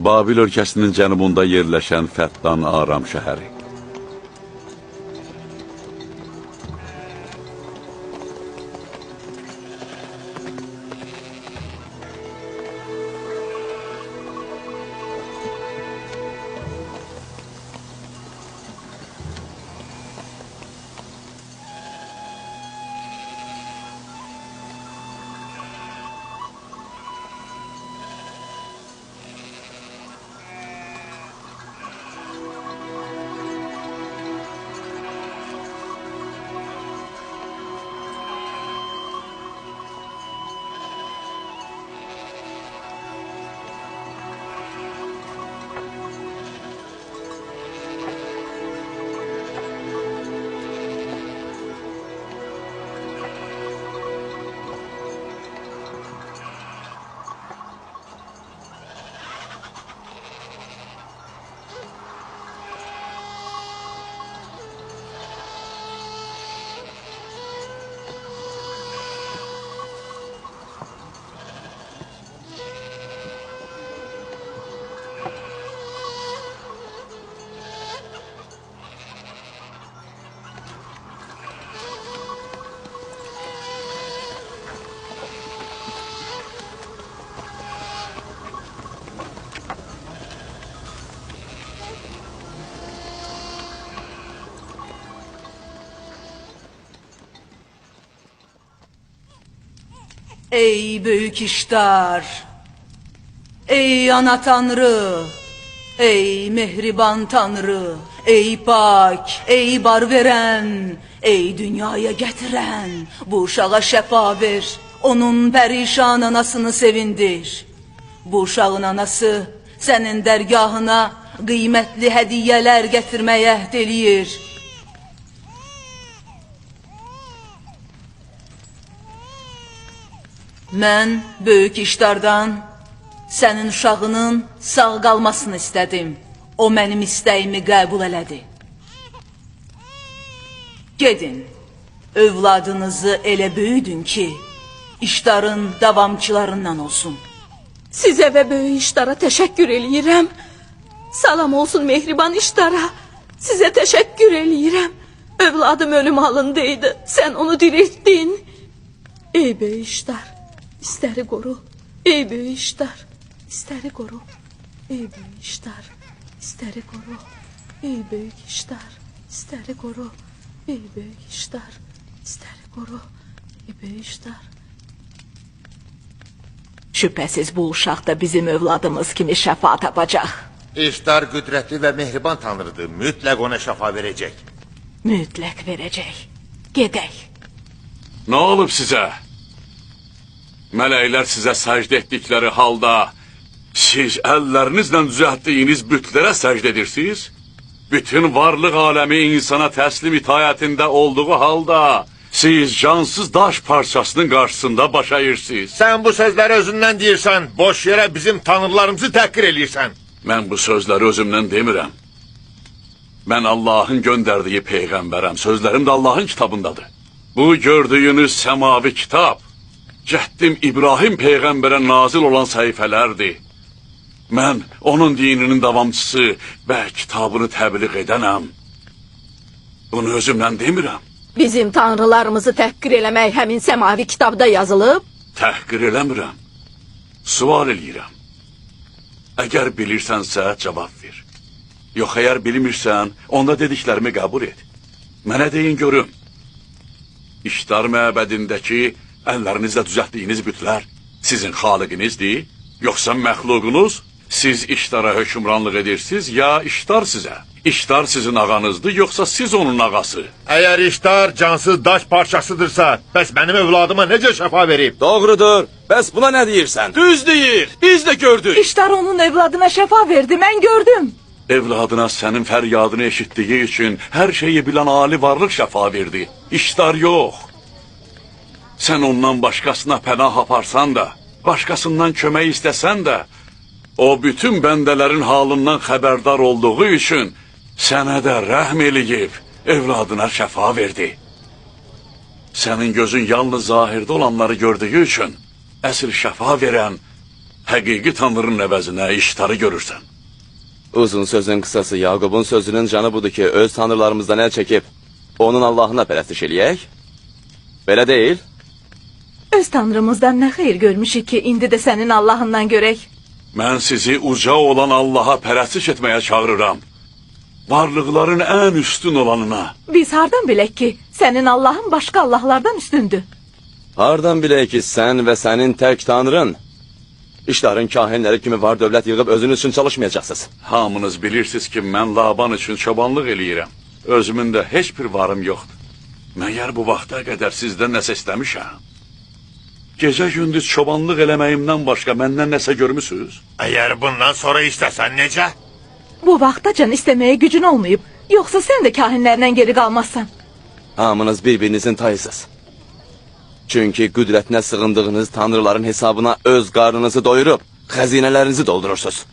Babil ölkəsinin cənubunda yerləşən Fəttan Aram şəhəri. Ey büyük iştar, ey ana tanrı, ey mehriban tanrı, ey pak, ey bar veren, ey dünyaya getiren, bu uşağa şəfa ver, onun perişan anasını sevindir. Bu uşağın anası senin dergahına kıymetli hediyeler getirmeye əhd eləyir. Mən böyük işdardan sənin uşağının sağ qalmasını istədim. O mənim istəyimi qəbul elədi. Gedin, övladınızı elə böyüdün ki, işdarın davamçılarından olsun. Sizə və böyük işdara təşəkkür eləyirəm. Salam olsun mehriban işdara. Sizə təşəkkür eləyirəm. Övladım ölüm halındaydı. Sən onu diriltdin. Ey böyük işdar, istəri qoru. Ey böyük işdar, istəri qoru. Ey böyük işdar, istəri qoru. Ey böyük işdar, istəri qoru. Ey böyük işdar, istəri qoru. Ey böyük işdar. Şübhəsiz bu uşaq da bizim övladımız kimi şəfa tapacaq. İştar qüdrətli və mehriban tanrıdır. Mütləq ona şəfa verəcək. Mütləq verəcək. Gedək. Nə olub sizə? Mələklər sizə səcdə etdikləri halda siz əllərinizlə düzəltdiyiniz bütlərə səcdə edirsiniz? Bütün varlıq aləmi insana təslim itayətində olduğu halda siz cansız daş parçasının qarşısında baş əyirsiniz. Sən bu sözləri özündən deyirsən, boş yerə bizim tanrılarımızı təhqir eləyirsən. Mən bu sözləri özümdən demirəm. Mən Allahın göndərdiyi peyğəmbərəm. Sözlərim də Allahın kitabındadır. Bu gördüyünüz səmavi kitab, cəhdim İbrahim peyğəmbərə nazil olan səhifələrdir. Mən onun dininin davamçısı və kitabını təbliğ edənəm. Bunu özümdən demirəm. Bizim tanrılarımızı təhqir eləmək həmin səmavi kitabda yazılıb? Təhqir eləmirəm. Sual eləyirəm. Əgər bilirsənsə cavab ver. Yox, əgər bilmirsən, onda dediklərimi qəbul et. Mənə deyin görüm. İştar məbədindəki əllərinizlə düzəltdiyiniz bütlər sizin xaliqinizdir, yoxsa məxluqunuz? Siz işdara hökmranlıq edirsiniz, ya iştar sizə? İştar sizin ağanızdır, yoxsa siz onun ağası? Əgər iştar cansız daş parçasıdırsa, bəs mənim övladıma necə şəfa verib? Doğrudur. Bəs buna nə deyirsən? Düz deyir. Biz də gördük. İştar onun evladına şəfa verdi, mən gördüm. Evladına sənin fəryadını eşitdiyi üçün hər şeyi bilən ali varlıq şəfa verdi. İştar yox. Sən ondan başqasına pənah aparsan da, başqasından kömək istəsən də, o bütün bəndələrin halından xəbərdar olduğu üçün sənə də rəhm eləyib, evladına şəfa verdi. Sənin gözün yalnız zahirdə olanları gördüyü üçün əsl şəfa verən həqiqi tanrının əvəzinə iştarı görürsən. Uzun sözün qısası Yaqubun sözünün canı budur ki, öz tanrılarımızdan əl çəkib, onun Allahına pərəstiş eləyək. Belə deyil. Öz tanrımızdan nə xeyir görmüşük ki, indi də sənin Allahından görək. Mən sizi uca olan Allaha pərəstiş etməyə çağırıram. Varlıqların ən üstün olanına. Biz hardan bilək ki, sənin Allahın başqa Allahlardan üstündür? Hardan bilək ki, sən və sənin tək tanrın, işlərin kahinləri kimi var dövlət yığıb özünüz üçün çalışmayacaqsınız. Hamınız bilirsiniz ki, mən Laban üçün çobanlıq eləyirəm. Özümün də heç bir varım yoxdur. Məyər bu vaxta qədər sizdən nəsə istəmişəm? Gecə gündüz çobanlıq eləməyimdən başqa məndən nəsə görmüsünüz? Əgər bundan sonra istəsən necə? Bu vaxtacan istəməyə gücün olmayıb, yoxsa sən də kahinlərdən geri qalmazsan. Hamınız bir-birinizin tayısız. Çünki qüdrətinə sığındığınız tanrıların hesabına öz qarnınızı doyurub, xəzinələrinizi doldurursunuz.